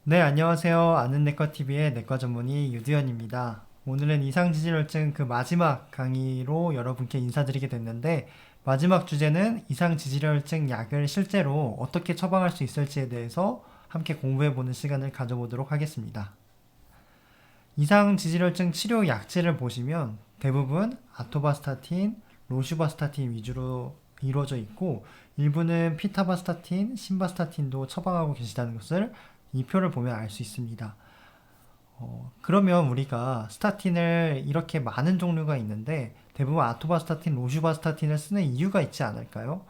네, 안녕하세요. 아는 내과TV의 내과 전문의 유두현입니다. 오늘은 이상지질혈증 그 마지막 강의로 여러분께 인사드리게 됐는데, 마지막 주제는 이상지질혈증 약을 실제로 어떻게 처방할 수 있을지에 대해서 함께 공부해보는 시간을 가져보도록 하겠습니다. 이상지질혈증 치료 약제를 보시면 대부분 아토바스타틴, 로슈바스타틴 위주로 이루어져 있고, 일부는 피타바스타틴, 심바스타틴도 처방하고 계시다는 것을 이 표를 보면 알 수 있습니다. 그러면 우리가 스타틴을 이렇게 많은 종류가 있는데 대부분 아토바스타틴, 로슈바스타틴을 쓰는 이유가 있지 않을까요?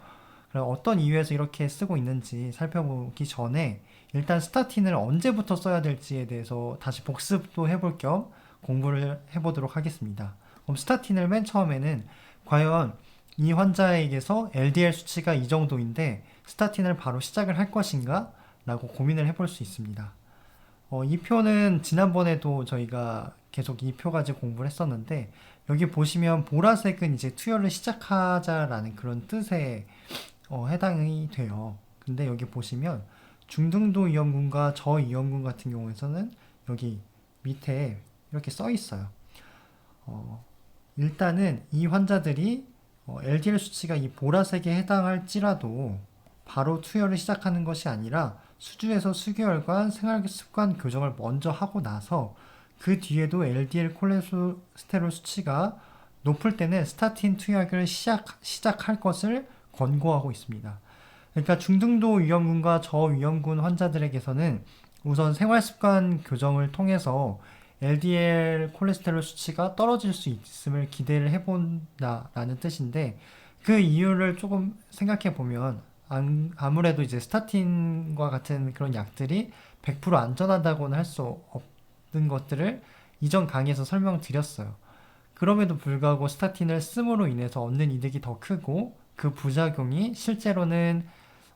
그럼 어떤 이유에서 이렇게 쓰고 있는지 살펴보기 전에 일단 스타틴을 언제부터 써야 될지에 대해서 다시 복습도 해볼 겸 공부를 해보도록 하겠습니다. 그럼 스타틴을 맨 처음에는 과연 이 환자에게서 LDL 수치가 이 정도인데 스타틴을 바로 시작을 할 것인가? 라고 고민을 해볼 수 있습니다. 이 표는 지난번에도 저희가 계속 이 표 가지고 공부를 했었는데 여기 보시면 보라색은 이제 투여를 시작하자라는 그런 뜻에 해당이 돼요. 근데 여기 보시면 중등도 위험군과 저위험군 같은 경우에서는 여기 밑에 이렇게 써 있어요. 일단은 이 환자들이 LDL 수치가 이 보라색에 해당할지라도 바로 투여를 시작하는 것이 아니라 수주에서 수개월간 생활습관 교정을 먼저 하고 나서 그 뒤에도 LDL 콜레스테롤 수치가 높을 때는 스타틴 투약을 시작할 것을 권고하고 있습니다. 그러니까 중등도 위험군과 저위험군 환자들에게서는 우선 생활습관 교정을 통해서 LDL 콜레스테롤 수치가 떨어질 수 있음을 기대를 해본다라는 뜻인데 그 이유를 조금 생각해 보면 아무래도 이제 스타틴과 같은 그런 약들이 100% 안전하다고는 할 수 없는 것들을 이전 강의에서 설명드렸어요. 그럼에도 불구하고 스타틴을 씀으로 인해서 얻는 이득이 더 크고 그 부작용이 실제로는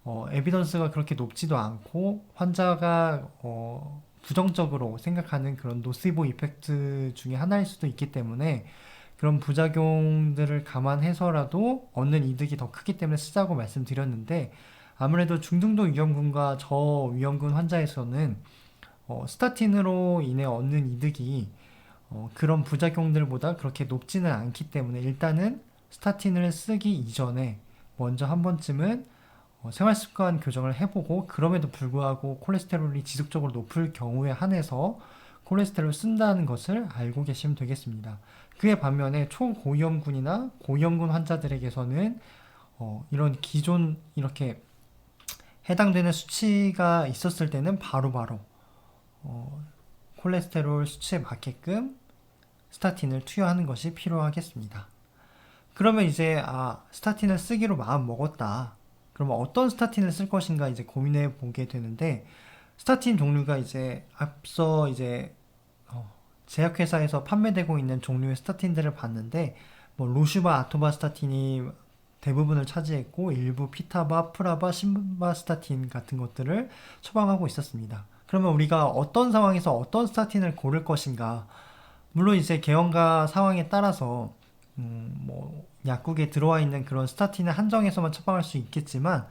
에비던스가 그렇게 높지도 않고 환자가 부정적으로 생각하는 그런 노시보 이펙트 중에 하나일 수도 있기 때문에 그런 부작용들을 감안해서라도 얻는 이득이 더 크기 때문에 쓰자고 말씀드렸는데 아무래도 중등도 위험군과 저위험군 환자에서는 스타틴으로 인해 얻는 이득이 그런 부작용들보다 그렇게 높지는 않기 때문에 일단은 스타틴을 쓰기 이전에 먼저 한 번쯤은 생활습관 교정을 해보고 그럼에도 불구하고 콜레스테롤이 지속적으로 높을 경우에 한해서 콜레스테롤을 쓴다는 것을 알고 계시면 되겠습니다. 그에 반면에 초고위험군이나 고위험군 환자들에게서는 이런 기존 이렇게 해당되는 수치가 있었을 때는 바로바로 콜레스테롤 수치에 맞게끔 스타틴을 투여하는 것이 필요하겠습니다. 그러면 이제 스타틴을 쓰기로 마음 먹었다. 그러면 어떤 스타틴을 쓸 것인가 이제 고민해 보게 되는데 스타틴 종류가 이제 앞서 이제 제약회사에서 판매되고 있는 종류의 스타틴들을 봤는데 뭐 로슈바 아토바스타틴이 대부분을 차지했고 일부 피타바, 프라바, 심바스타틴 같은 것들을 처방하고 있었습니다. 그러면 우리가 어떤 상황에서 어떤 스타틴을 고를 것인가? 물론 이제 개원가 상황에 따라서 뭐 약국에 들어와 있는 그런 스타틴을 한정해서만 처방할 수 있겠지만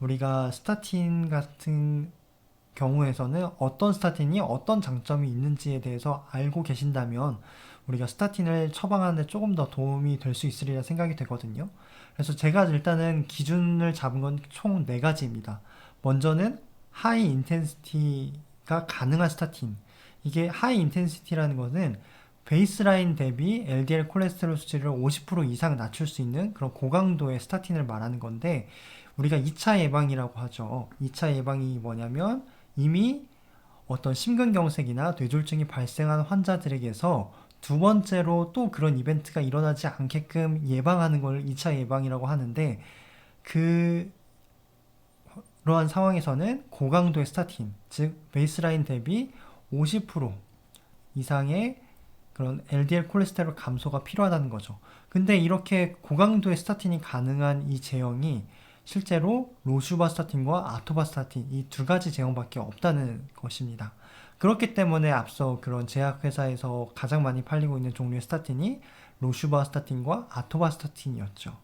우리가 스타틴 같은 경우에서는 어떤 스타틴이 어떤 장점이 있는지에 대해서 알고 계신다면 우리가 스타틴을 처방하는 데 조금 더 도움이 될 수 있으리라 생각이 되거든요. 그래서 제가 일단은 기준을 잡은 건 총 4가지입니다. 먼저는 하이 인텐시티가 가능한 스타틴. 이게 하이 인텐시티라는 것은 베이스라인 대비 LDL 콜레스테롤 수치를 50% 이상 낮출 수 있는 그런 고강도의 스타틴을 말하는 건데 우리가 2차 예방이라고 하죠. 2차 예방이 뭐냐면 이미 어떤 심근경색이나 뇌졸중이 발생한 환자들에게서 두 번째로 또 그런 이벤트가 일어나지 않게끔 예방하는 걸 2차 예방이라고 하는데 그러한 상황에서는 고강도의 스타틴, 즉 베이스라인 대비 50% 이상의 그런 LDL 콜레스테롤 감소가 필요하다는 거죠. 근데 이렇게 고강도의 스타틴이 가능한 이 제형이 실제로 로슈바스타틴과 아토바스타틴 이 2가지 제형밖에 없다는 것입니다. 그렇기 때문에 앞서 그런 제약회사에서 가장 많이 팔리고 있는 종류의 스타틴이 로슈바스타틴과 아토바스타틴이었죠.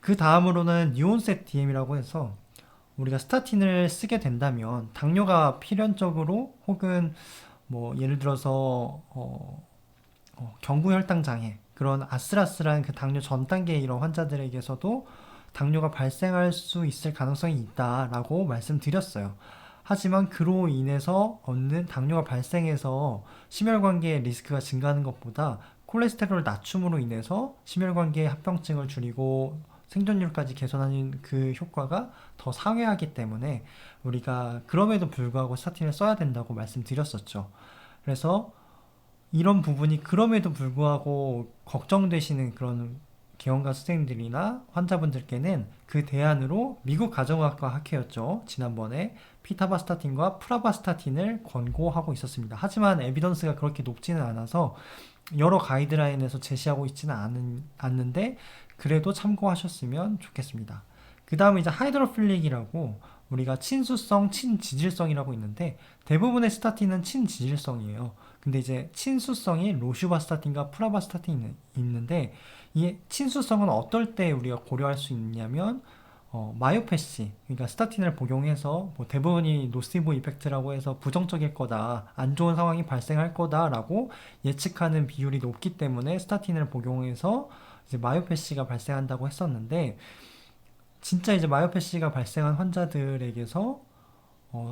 그 다음으로는 니온셋 DM이라고 해서 우리가 스타틴을 쓰게 된다면 당뇨가 필연적으로 혹은 뭐 예를 들어서 경구혈당 장애 그런 아슬아슬한 그 당뇨 전 단계 이런 환자들에게서도 당뇨가 발생할 수 있을 가능성이 있다라고 말씀드렸어요. 하지만 그로 인해서 얻는 당뇨가 발생해서 심혈관계 리스크가 증가하는 것보다 콜레스테롤 낮춤으로 인해서 심혈관계 합병증을 줄이고 생존율까지 개선하는 그 효과가 더 상회하기 때문에 우리가 그럼에도 불구하고 스타틴을 써야 된다고 말씀드렸었죠. 그래서 이런 부분이 그럼에도 불구하고 걱정되시는 그런 개원과 선생님들이나 환자분들께는 그 대안으로 미국 가정의학과 학회였죠. 지난번에 피타바스타틴과 프라바스타틴을 권고하고 있었습니다. 하지만 에비던스가 그렇게 높지는 않아서 여러 가이드라인에서 제시하고 있지는 않는데 그래도 참고하셨으면 좋겠습니다. 그 다음에 이제 하이드로필릭이라고 우리가 친수성, 친지질성이라고 있는데 대부분의 스타틴은 친지질성이에요. 근데 이제 친수성이 로슈바스타틴과 프라바스타틴이 있는데 이 친수성은 어떨 때 우리가 고려할 수 있냐면 마요페시, 그러니까 스타틴을 복용해서 뭐 대부분이 노시보 이펙트라고 해서 부정적일 거다, 안 좋은 상황이 발생할 거다라고 예측하는 비율이 높기 때문에 스타틴을 복용해서 이제 마요페시가 발생한다고 했었는데 진짜 이제 마요페시가 발생한 환자들에게서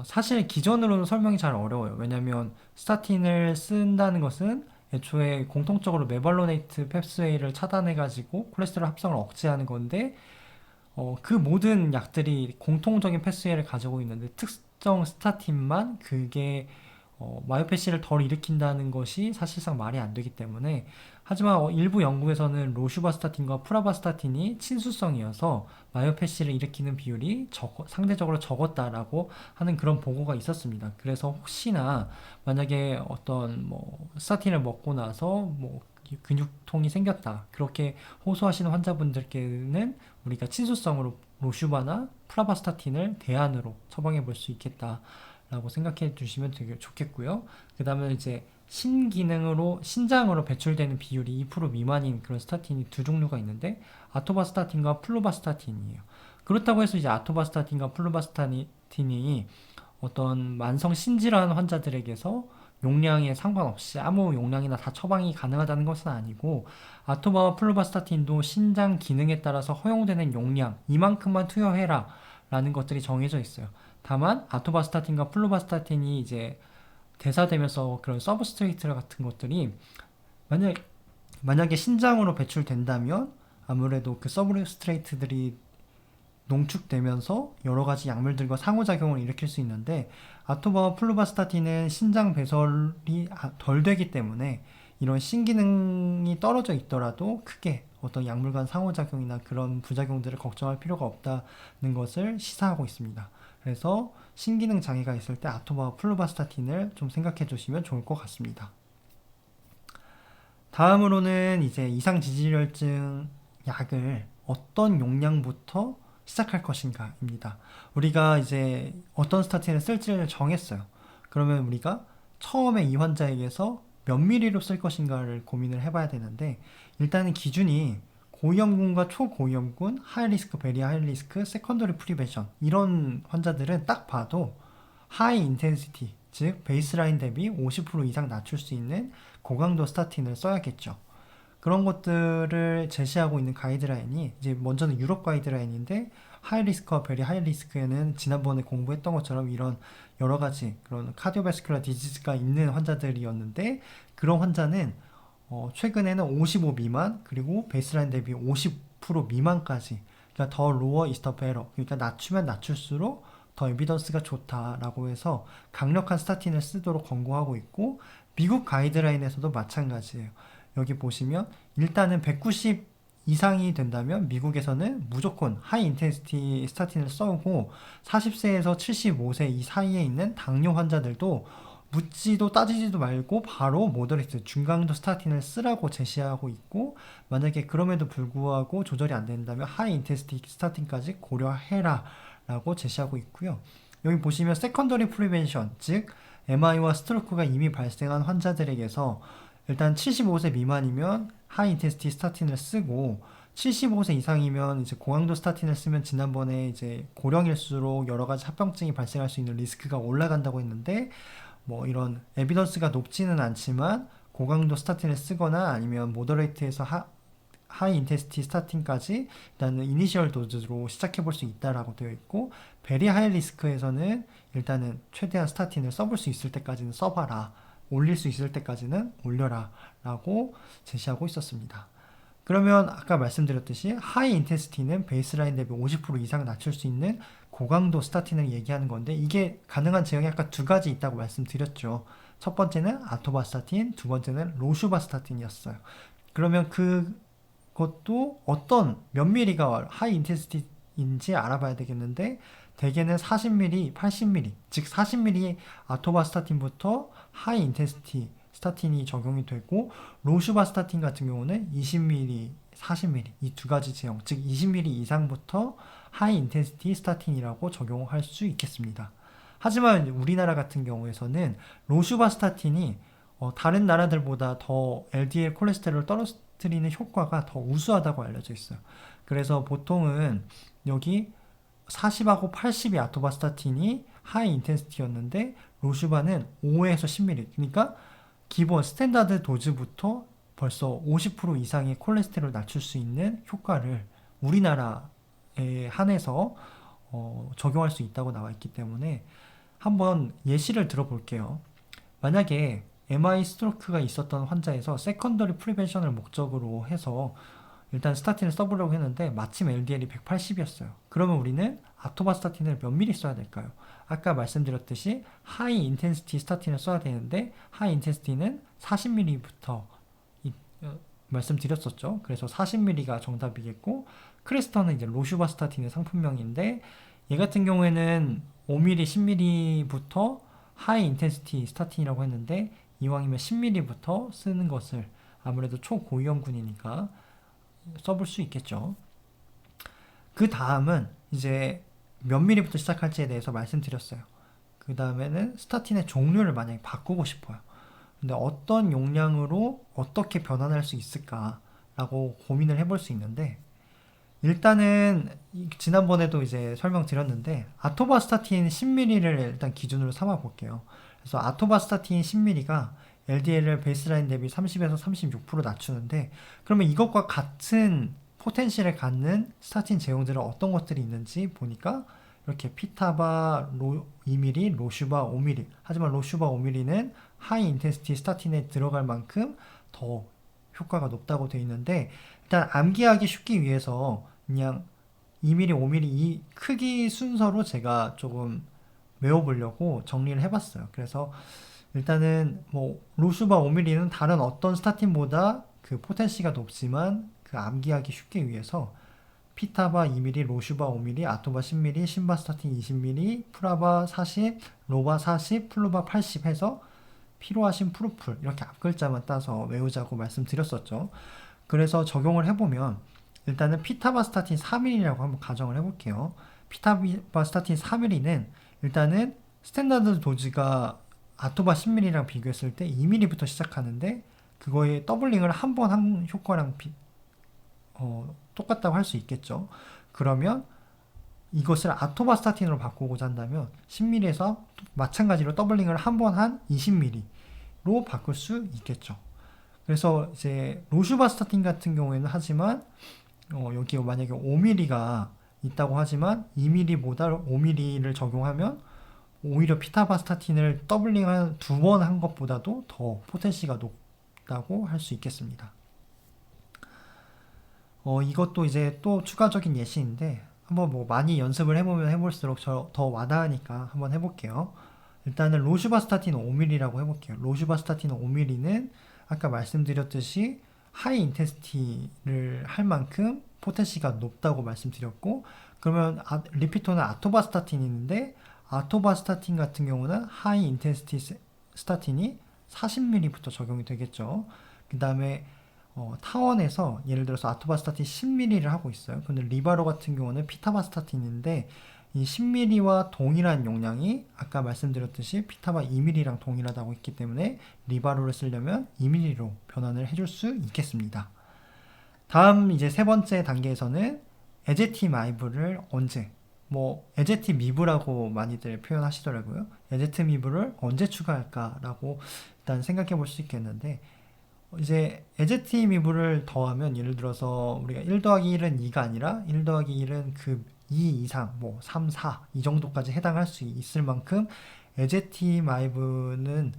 사실 기존으로는 설명이 잘 어려워요. 왜냐하면 스타틴을 쓴다는 것은 애초에 공통적으로 메발로네이트 펩스웨이를 차단해가지고 콜레스테롤 합성을 억제하는 건데 그 모든 약들이 공통적인 패스웨이를 가지고 있는데 특정 스타틴만 그게 마요페시를 덜 일으킨다는 것이 사실상 말이 안 되기 때문에 하지만 일부 연구에서는 로슈바스타틴과 프라바스타틴이 친수성이어서 마요페시를 일으키는 비율이 상대적으로 적었다라고 하는 그런 보고가 있었습니다. 그래서 혹시나 만약에 어떤 뭐 스타틴을 먹고 나서 뭐 근육통이 생겼다 그렇게 호소하시는 환자분들께는 우리가 친수성으로 로슈바나 프라바스타틴을 대안으로 처방해 볼 수 있겠다라고 생각해 주시면 되게 좋겠고요. 그 다음에 이제 신장으로 배출되는 비율이 2% 미만인 그런 스타틴이 두 종류가 있는데 아토바스타틴과 플루바스타틴이에요. 그렇다고 해서 이제 아토바스타틴과 플루바스타틴이 어떤 만성 신질환 환자들에게서 용량에 상관없이 아무 용량이나 다 처방이 가능하다는 것은 아니고 아토바와 플루바스타틴도 신장 기능에 따라서 허용되는 용량 이만큼만 투여해라 라는 것들이 정해져 있어요. 다만 아토바스타틴과 플루바스타틴이 이제 대사되면서 그런 서브스트레이트 같은 것들이 만약에 신장으로 배출된다면 아무래도 그 서브스트레이트들이 농축되면서 여러 가지 약물들과 상호작용을 일으킬 수 있는데 아토바와 플루바스타틴은 신장 배설이 덜 되기 때문에 이런 신기능이 떨어져 있더라도 크게 어떤 약물 간 상호작용이나 그런 부작용들을 걱정할 필요가 없다는 것을 시사하고 있습니다. 그래서 신기능 장애가 있을 때 아토바와 플루바스타틴을 좀 생각해 주시면 좋을 것 같습니다. 다음으로는 이제 이상지질혈증 약을 어떤 용량부터 시작할 것인가입니다. 우리가 이제 어떤 스타틴을 쓸지를 정했어요. 그러면 우리가 처음에 이 환자에게서 몇 미리로 쓸 것인가를 고민을 해봐야 되는데 일단은 기준이 고위험군과 초고위험군, 하이리스크, 베리 하이리스크, 세컨더리 프리벤션 이런 환자들은 딱 봐도 하이 인텐시티, 즉 베이스라인 대비 50% 이상 낮출 수 있는 고강도 스타틴을 써야겠죠. 그런 것들을 제시하고 있는 가이드라인이 이제 먼저는 유럽 가이드라인인데 하이리스크와 베리 하이리스크에는 지난번에 공부했던 것처럼 이런 여러 가지 그런 카디오베스큘러 디지즈가 있는 환자들이었는데 그런 환자는 최근에는 55 미만 그리고 베이스라인 대비 50% 미만까지 그러니까 더 로어 이스터 베러 그러니까 낮추면 낮출수록 더 에비던스가 좋다라고 해서 강력한 스타틴을 쓰도록 권고하고 있고 미국 가이드라인에서도 마찬가지예요. 여기 보시면 일단은 190 이상이 된다면 미국에서는 무조건 하이 인텐시티 스타틴을 써오고 40세에서 75세 이 사이에 있는 당뇨 환자들도 묻지도 따지지도 말고 바로 모더레이트 중강도 스타틴을 쓰라고 제시하고 있고 만약에 그럼에도 불구하고 조절이 안 된다면 하이 인텐시티 스타틴까지 고려해라 라고 제시하고 있고요. 여기 보시면 세컨더리 프리벤션 즉 MI와 스트로크가 이미 발생한 환자들에게서 일단 75세 미만이면 하이 인텐시티 스타틴을 쓰고 75세 이상이면 이제 고강도 스타틴을 쓰면 지난번에 이제 고령일수록 여러 가지 합병증이 발생할 수 있는 리스크가 올라간다고 했는데 뭐 이런 에비던스가 높지는 않지만 고강도 스타틴을 쓰거나 아니면 모더레이트에서 하이 인텐시티 스타틴까지 일단은 이니셜 도즈로 시작해 볼 수 있다라고 되어 있고, 베리 하이 리스크에서는 일단은 최대한 스타틴을 써볼 수 있을 때까지는 써봐라, 올릴 수 있을 때까지는 올려라 라고 제시하고 있었습니다. 그러면 아까 말씀드렸듯이 하이 인텐시티는 베이스라인 대비 50% 이상 낮출 수 있는 고강도 스타틴을 얘기하는 건데, 이게 가능한 제형이 아까 두 가지 있다고 말씀드렸죠. 첫 번째는 아토바스타틴, 두 번째는 로슈바스타틴이었어요. 그러면 그것도 어떤 몇 미리가 하이 인텐시티인지 알아봐야 되겠는데, 대개는 40ml, 80ml, 즉 40ml 아토바스타틴부터 하이 인텐시티 스타틴이 적용이 되고, 로슈바스타틴 같은 경우는 20ml, 40ml 이 두 가지 제형, 즉 20ml 이상부터 하이 인텐시티 스타틴이라고 적용할 수 있겠습니다. 하지만 우리나라 같은 경우에서는 로슈바스타틴이 다른 나라들보다 더 LDL 콜레스테롤을 떨어뜨리는 효과가 더 우수하다고 알려져 있어요. 그래서 보통은 여기 40하고 80이 아토바스타틴이 하이 인텐시티였는데, 로슈바는 5에서 10ml, 그러니까 기본 스탠다드 도즈부터 벌써 50% 이상의 콜레스테롤을 낮출 수 있는 효과를 우리나라에 한해서 적용할 수 있다고 나와 있기 때문에 한번 예시를 들어볼게요. 만약에 MI 스트로크가 있었던 환자에서 세컨더리 프리벤션을 목적으로 해서 일단 스타틴을 써보려고 했는데 마침 LDL이 180이었어요. 그러면 우리는 아토바스타틴을 몇 미리 써야 될까요? 아까 말씀드렸듯이 하이 인텐시티 스타틴을 써야 되는데, 하이 인텐시티는 40ml부터 말씀드렸었죠. 그래서 40ml가 정답이겠고, 크레스터는 이제 로슈바스타틴의 상품명인데, 얘 같은 경우에는 5ml, 10ml부터 하이 인텐시티 스타틴이라고 했는데, 이왕이면 10ml부터 쓰는 것을, 아무래도 초고위험군이니까 써볼 수 있겠죠. 그 다음은 이제 몇 미리부터 시작할지에 대해서 말씀드렸어요. 그 다음에는 스타틴의 종류를 만약에 바꾸고 싶어요. 근데 어떤 용량으로 어떻게 변환할 수 있을까라고 고민을 해볼 수 있는데, 일단은 지난번에도 이제 설명드렸는데 아토바스타틴 10ml를 일단 기준으로 삼아 볼게요. 그래서 아토바스타틴 10ml가 LDL을 베이스라인 대비 30에서 36% 낮추는데, 그러면 이것과 같은 포텐시를 갖는 스타틴 제형들은 어떤 것들이 있는지 보니까 이렇게 피타바 2ml, 로슈바 5ml. 하지만 로슈바 5ml는 하이 인텐시티 스타틴에 들어갈 만큼 더 효과가 높다고 되어 있는데, 일단 암기하기 쉽기 위해서 그냥 2mm, 5mm 이 크기 순서로 제가 조금 외워보려고 정리를 해봤어요. 그래서 일단은 뭐 로슈바 5mm는 다른 어떤 스타틴보다 그 포텐시가 높지만 그 암기하기 쉽게 위해서 피타바 2mm, 로슈바 5mm, 아토바 10mm, 신바스타틴 20mm, 프라바 40, 로바 40, 플루바 80 해서 필요하신 프루풀 이렇게 앞글자만 따서 외우자고 말씀드렸었죠. 그래서 적용을 해보면 일단은 피타바스타틴 3mm라고 한번 가정을 해볼게요. 피타바스타틴 3mm는 일단은 스탠다드 도즈가 아토바 10mm랑 비교했을 때 2mm부터 시작하는데, 그거에 더블링을 한 번 한 효과랑 똑같다고 할 수 있겠죠. 그러면 이것을 아토바스타틴으로 바꾸고자 한다면 10mm에서 마찬가지로 더블링을 한 번 한 20mm로 바꿀 수 있겠죠. 그래서 이제 로슈바스타틴 같은 경우에는 하지만 여기 만약에 5mm가 있다고 하지만 2mm보다 5mm를 적용하면 오히려 피타바스타틴을 더블링 한 2번 한 것보다도 더 포텐시가 높다고 할 수 있겠습니다. 이것도 이제 또 추가적인 예시인데 한번 뭐 많이 연습을 해보면 해볼수록 더 와닿으니까 한번 해볼게요. 일단은 로슈바스타틴 5mm라고 해볼게요. 로슈바스타틴 5mm는 아까 말씀드렸듯이 하이 인텐시티를 할 만큼 포텐시가 높다고 말씀드렸고, 그러면 리피토는 아토바스타틴인데 아토바스타틴 같은 경우는 하이 인텐시티 스타틴이 40ml부터 적용이 되겠죠. 그 다음에 타원에서 예를 들어서 아토바스타틴 10ml를 하고 있어요. 근데 리바로 같은 경우는 피타바스타틴인데 이 10ml와 동일한 용량이 아까 말씀드렸듯이 피타바 2ml랑 동일하다고 했기 때문에 리바로를 쓰려면 2ml로 변환을 해줄 수 있겠습니다. 다음 이제 세 번째 단계에서는 에제티마이브를 언제, 뭐 에제티미브라고 많이들 표현하시더라고요. 에제티미브를 언제 추가할까라고 일단 생각해 볼 수 있겠는데, 이제 에제티미브를 더하면 예를 들어서 우리가 1 더하기 1은 2가 아니라 1 더하기 1은 그 2 이상, 뭐 3, 4 이 정도까지 해당할 수 있을 만큼 에제티마이브는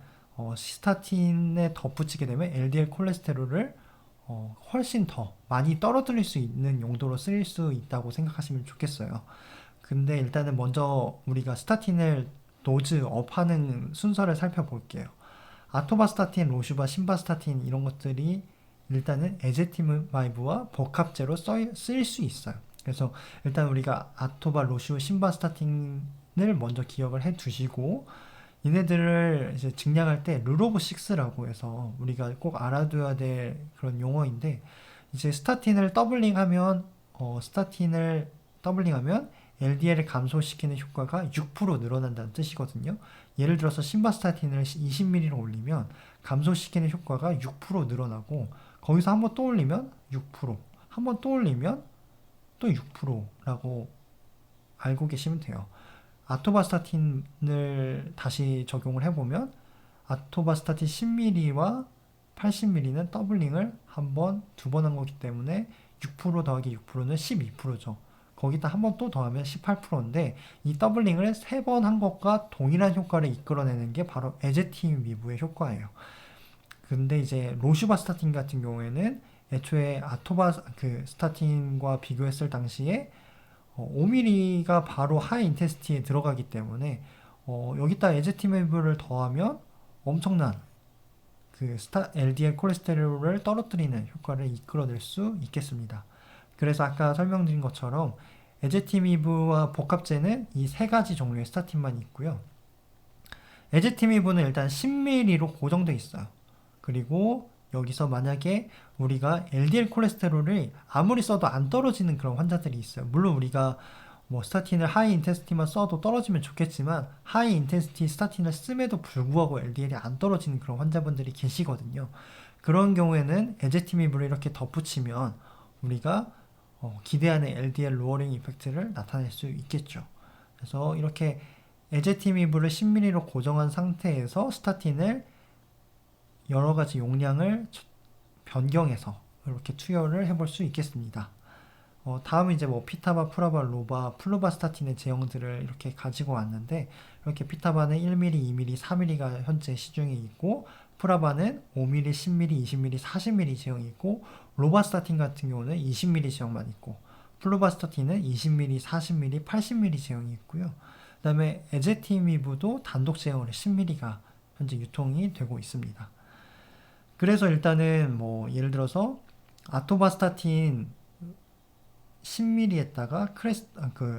시스타틴에 덧붙이게 되면 LDL 콜레스테롤을 훨씬 더 많이 떨어뜨릴 수 있는 용도로 쓰일 수 있다고 생각하시면 좋겠어요. 근데 일단은 먼저 우리가 스타틴을 도즈업하는 순서를 살펴볼게요. 아토바스타틴, 로슈바, 심바스타틴 이런 것들이 일단은 에제티마이브와 복합제로 쓰일 수 있어요. 그래서 일단 우리가 아토바, 로슈, 심바스타틴을 먼저 기억을 해 두시고, 얘네들을 이제 증량할 때 룰오브 6라고 해서 우리가 꼭 알아둬야 될 그런 용어인데, 이제 스타틴을 더블링하면 LDL을 감소시키는 효과가 6% 늘어난다는 뜻이거든요. 예를 들어서 심바스타틴을 20mg로 올리면 감소시키는 효과가 6% 늘어나고, 거기서 한번 또 올리면 6%, 한번 또 올리면 또 6%라고 알고 계시면 돼요. 아토바스타틴을 다시 적용을 해보면 아토바스타틴 10mg와 80mg는 더블링을 두 번 한 거기 때문에 6% 더하기 6%는 12%죠. 거기다 한 번 또 더하면 18%인데, 이 더블링을 3번 한 것과 동일한 효과를 이끌어내는 게 바로 에제티미브의 효과예요. 근데 이제 로슈바스타틴 같은 경우에는 애초에 스타틴과 비교했을 당시에 5mm가 바로 하이 인텐시티에 들어가기 때문에 여기다 에제티미브를 더하면 엄청난 LDL 콜레스테롤을 떨어뜨리는 효과를 이끌어낼 수 있겠습니다. 그래서 아까 설명드린 것처럼 에제티미브와 복합제는 이 세 가지 종류의 스타틴만 있고요. 에제티미브는 일단 10mg로 고정되어 있어요. 그리고 여기서 만약에 우리가 LDL 콜레스테롤을 아무리 써도 안 떨어지는 그런 환자들이 있어요. 물론 우리가 뭐 스타틴을 하이 인텐시티만 써도 떨어지면 좋겠지만, 하이 인텐시티 스타틴을 씀에도 불구하고 LDL이 안 떨어지는 그런 환자분들이 계시거든요. 그런 경우에는 에제티미브를 이렇게 덧붙이면 우리가 기대하는 LDL 로어링 이펙트를 나타낼 수 있겠죠. 그래서 이렇게 에제티미브를 10mg로 고정한 상태에서 스타틴을 여러 가지 용량을 변경해서 이렇게 투여를 해볼 수 있겠습니다. 다음은 이제 뭐 피타바, 프라바, 로바, 플루바스타틴의 제형들을 이렇게 가지고 왔는데, 이렇게 피타바는 1mm, 2mm, 4mm가 현재 시중에 있고, 프라바는 5mm, 10mm, 20mm, 40mm 제형이 있고, 로바스타틴 같은 경우는 20mm 제형만 있고, 플루바스타틴은 20mm, 40mm, 80mm 제형이 있고요. 그 다음에 에제티미브도 단독 제형으로 10mm가 현재 유통이 되고 있습니다. 그래서 일단은 뭐 예를 들어서 아토바스타틴 10mm에다가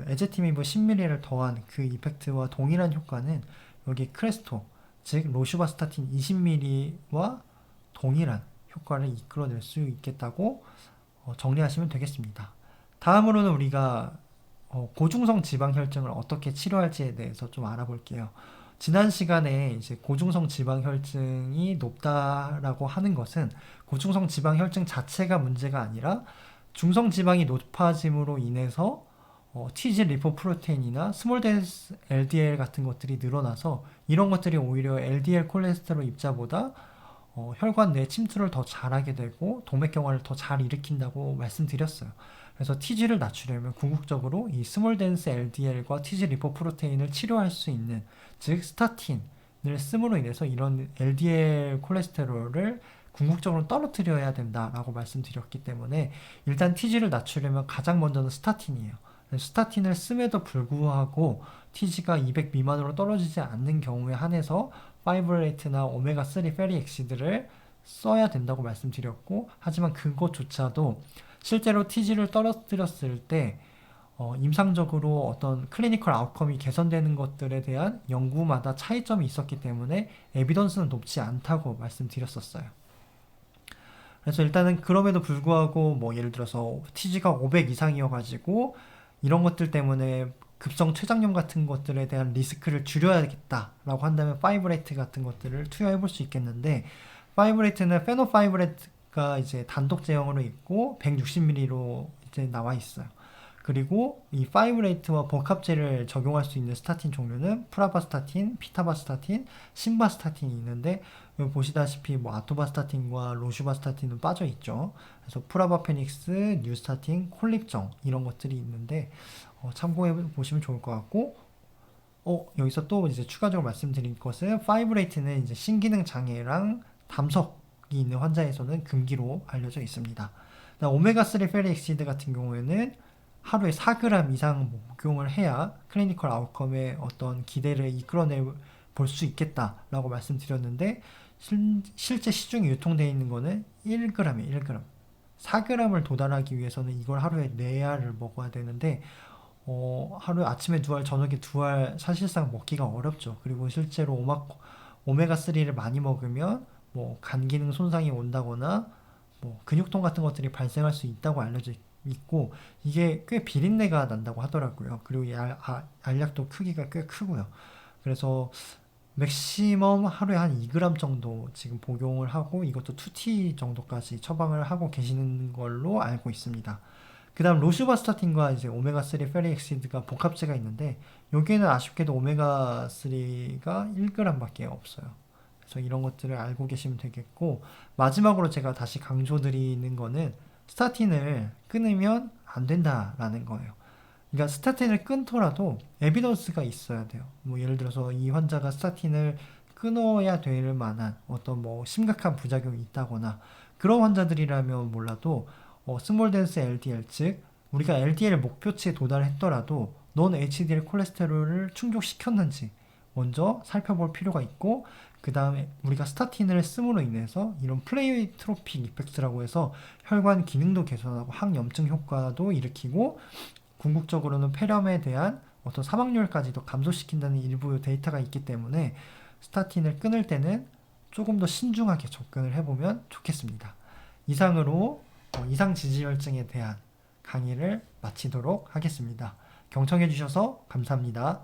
에제티미브 10mm를 더한 그 이펙트와 동일한 효과는 여기 크레스토, 즉 로슈바스타틴 20mm와 동일한 효과를 이끌어낼 수 있겠다고 정리하시면 되겠습니다. 다음으로는 우리가 고중성 지방혈증을 어떻게 치료할지에 대해서 좀 알아볼게요. 지난 시간에 이제 고중성 지방혈증이 높다라고 하는 것은 고중성 지방혈증 자체가 문제가 아니라 중성 지방이 높아짐으로 인해서 TG 리포프로테인이나 스몰 덴스 LDL 같은 것들이 늘어나서, 이런 것들이 오히려 LDL 콜레스테롤 입자보다 혈관 내 침투를 더 잘하게 되고 동맥경화를 더 잘 일으킨다고 말씀드렸어요. 그래서 TG를 낮추려면 궁극적으로 이 스몰 덴스 LDL과 TG 리포프로테인을 치료할 수 있는, 즉 스타틴을 씀으로 인해서 이런 LDL 콜레스테롤을 궁극적으로 떨어뜨려야 된다라고 말씀드렸기 때문에, 일단 TG를 낮추려면 가장 먼저는 스타틴이에요. 스타틴을 씀에도 불구하고 TG가 200 미만으로 떨어지지 않는 경우에 한해서 파이브레이트나 오메가3 페리 엑시드를 써야 된다고 말씀드렸고, 하지만 그것조차도 실제로 TG를 떨어뜨렸을 때 임상적으로 어떤 클리니컬 아웃컴이 개선되는 것들에 대한 연구마다 차이점이 있었기 때문에 에비던스는 높지 않다고 말씀드렸었어요. 그래서 일단은 그럼에도 불구하고 뭐 예를 들어서 TG가 500 이상이어가지고 이런 것들 때문에 급성 췌장염 같은 것들에 대한 리스크를 줄여야겠다라고 한다면 파이브레이트 같은 것들을 투여해 볼 수 있겠는데, 파이브레이트는 페노파이브레이트 가 이제 단독 제형으로 있고 160mg로 이제 나와 있어요. 그리고 이 파이브레이트와 복합제를 적용할 수 있는 스타틴 종류는 프라바스타틴, 피타바스타틴, 신바스타틴이 있는데 여기 보시다시피 뭐 아토바스타틴과 로슈바스타틴은 빠져 있죠. 그래서 프라바페닉스, 뉴스타틴, 콜립정 이런 것들이 있는데 참고해 보시면 좋을 것 같고 여기서 또 이제 추가적으로 말씀드릴 것은 파이브레이트는 이제 신기능 장애랑 담석이 있는 환자에서는 금기로 알려져 있습니다. 오메가3 페리 엑시드 같은 경우에는 하루에 4g 이상 복용을 해야 클리니컬 아웃컴의 어떤 기대를 이끌어내 볼 수 있겠다라고 말씀드렸는데 실제 시중에 유통되어 있는 거는 1g이에요. 1g. 4g을 도달하기 위해서는 이걸 하루에 4알을 먹어야 되는데 하루에 아침에 2알, 저녁에 2알 사실상 먹기가 어렵죠. 그리고 실제로 오메가3를 많이 먹으면 뭐 간 기능 손상이 온다거나 뭐 근육통 같은 것들이 발생할 수 있다고 알려져 있고 이게 꽤 비린내가 난다고 하더라고요. 그리고 이 알약도 크기가 꽤 크고요. 그래서 맥시멈 하루에 한 2g 정도 지금 복용을 하고 이것도 2T 정도까지 처방을 하고 계시는 걸로 알고 있습니다. 그 다음 로슈바스타틴과 이제 오메가3 페리엑시드가 복합제가 있는데 여기에는 아쉽게도 오메가3가 1g 밖에 없어요. 그래서 이런 것들을 알고 계시면 되겠고 마지막으로 제가 다시 강조드리는 거는 스타틴을 끊으면 안 된다라는 거예요. 그러니까 스타틴을 끊더라도 에비던스가 있어야 돼요. 뭐 예를 들어서 이 환자가 스타틴을 끊어야 될 만한 어떤 뭐 심각한 부작용이 있다거나 그런 환자들이라면 몰라도 스몰 댄스 LDL 즉 우리가 LDL 목표치에 도달했더라도 넌 HDL 콜레스테롤을 충족시켰는지 먼저 살펴볼 필요가 있고 그 다음에 우리가 스타틴을 씀으로 인해서 이런 플레이트로픽 이펙트라고 해서 혈관 기능도 개선하고 항염증 효과도 일으키고 궁극적으로는 폐렴에 대한 어떤 사망률까지도 감소시킨다는 일부 데이터가 있기 때문에 스타틴을 끊을 때는 조금 더 신중하게 접근을 해보면 좋겠습니다. 이상으로 이상 지지혈증에 대한 강의를 마치도록 하겠습니다. 경청해 주셔서 감사합니다.